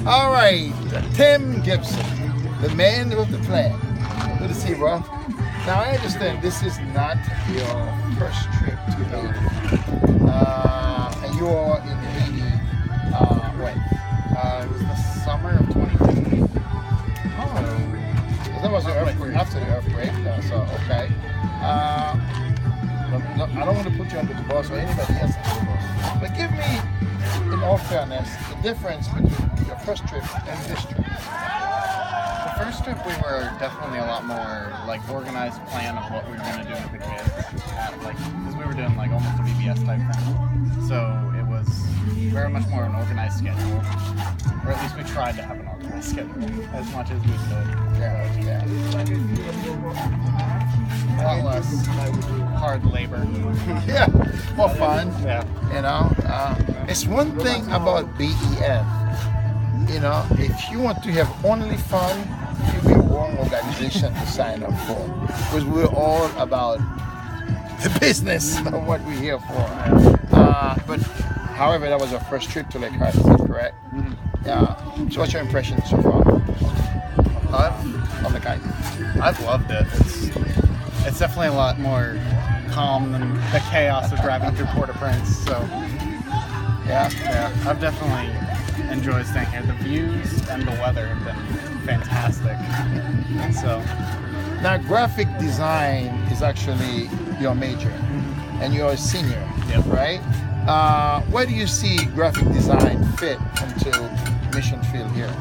All right, Tim Gibson, the man with the plan. Good to see you, bro. Now I understand this is not your first trip to Haiti, and you are in Haiti. When? It was the summer of 2015. Oh, that was the earthquake, after the earthquake. So okay. No, I don't want to put you under the bus or anybody else under the bus, but give me, in all fairness, the difference between your first trip and this trip. The first trip we were definitely a lot more like organized plan of what we were going to do with the kids, because we were doing like almost a VBS type thing. So it was very much more an organized schedule, or at least we tried to have an organized schedule as much as we could. Yeah. A lot less hard labor. Yeah, more fun. Yeah. You know, it's one thing about BEF. You know, if you want to have only fun, you'll be a wrong organization to sign up for, because we're all about the business of what we're here for. But however, that was our first trip to Les Cayes, is that correct? Mm-hmm. Yeah. So what's your impression so far of Les Cayes? I've loved it. It's definitely a lot more calm than the chaos of driving through Port-au-Prince. So yeah, I've definitely enjoyed staying here. The views and the weather have been fantastic. So now, graphic design is actually your major, and you're a senior, Yep. right? Where do you see graphic design fit into mission field here?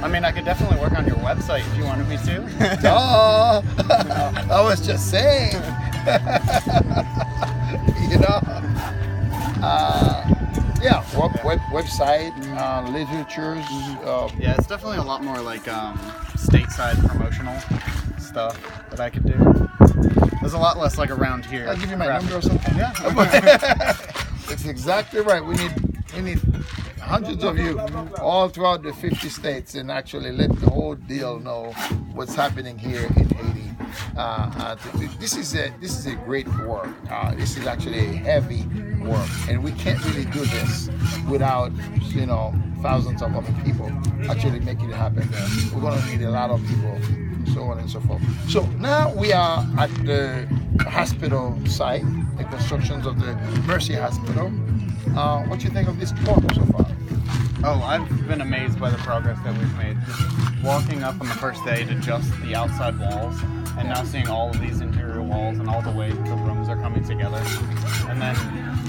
I mean, I could definitely work on your website if you wanted me to. Oh, I was just saying. You know, website, literatures. Yeah, it's definitely a lot more like stateside promotional stuff that I could do. There's a lot less like around here. I'll give you my number or something. Yeah. It's exactly right. We need hundreds of you all throughout the 50 states, and actually let the whole deal know what's happening here in Haiti. This is a great work. This is actually a heavy work, and we can't really do this without thousands of other people actually making it happen. We're going to need a lot of people, so on and so forth. So now we are at the hospital site, the constructions of the Mercy Hospital. What do you think of this work so far? Oh, I've been amazed by the progress that we've made. Just walking up on the first day to just the outside walls, and now seeing all of these interior walls and all the way the rooms are coming together, and then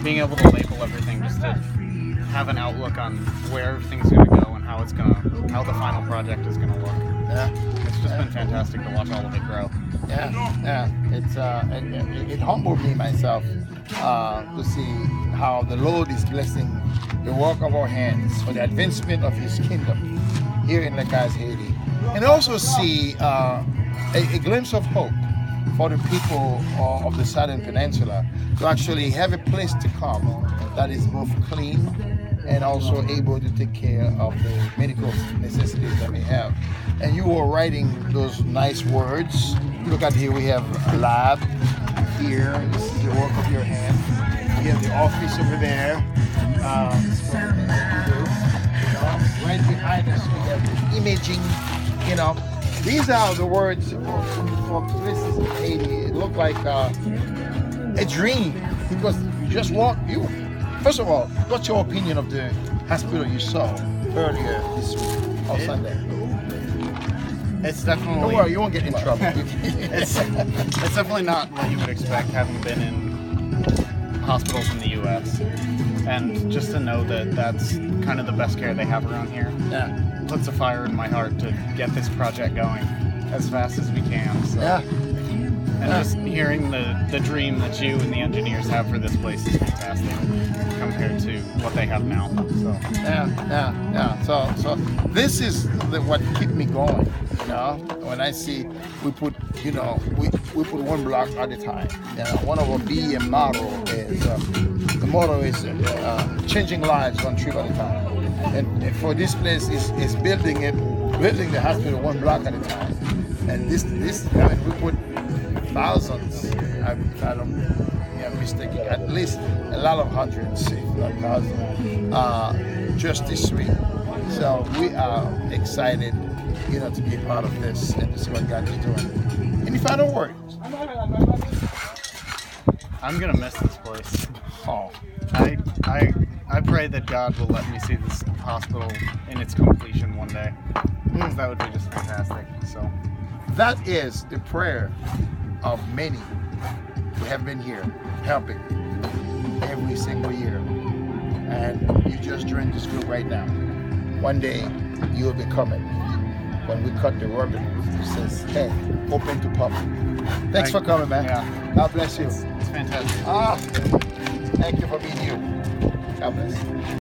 being able to label everything just to have an outlook on where everything's going to go and how the final project is going to look. Yeah. It's just been fantastic to watch all of it grow. Yeah. It humbled me myself to see how the Lord is blessing the work of our hands for the advancement of His kingdom here in Les Cayes, Haiti, and also see a glimpse of hope for the people of the Southern Peninsula to actually have a place to come that is both clean and also able to take care of the medical necessities that we have. And you were writing those nice words. Look at here, we have a lab here. This is the work of your hand. We have the office over there. Right behind us, we have imaging. These are the words for places in Haiti. It looked like a dream, because you just First of all, what's your opinion of the hospital you saw earlier this week or Sunday? It's definitely... Don't worry, you won't get in trouble. It's definitely not what you would expect, having been in hospitals in the U.S. And just to know that that's kind of the best care they have around here, puts a fire in my heart to get this project going as fast as we can. So. Yeah. And just hearing the dream that you and the engineers have for this place is fantastic compared to what they have now. So So this is what keeps me going. When I see we put one block at a time. One of our BEM motto is changing lives one trip at a time. And for this place is building the hospital one block at a time. And this we put thousands. I don't I'm mistaken, at least a lot of hundreds, if not thousands, just this week. So we are excited, to be a part of this and to see what God is doing. Any final words? I'm gonna miss this place. Oh, I pray that God will let me see this hospital in its completion one day. Because that would be just fantastic. So that is the prayer of many who have been here helping every single year. And you just joined this group right now. One day you will be coming. When we cut the ribbon, it says, hey, open to public. Thanks for coming, man. Yeah. God bless you. It's fantastic. Thank you for being you. God bless.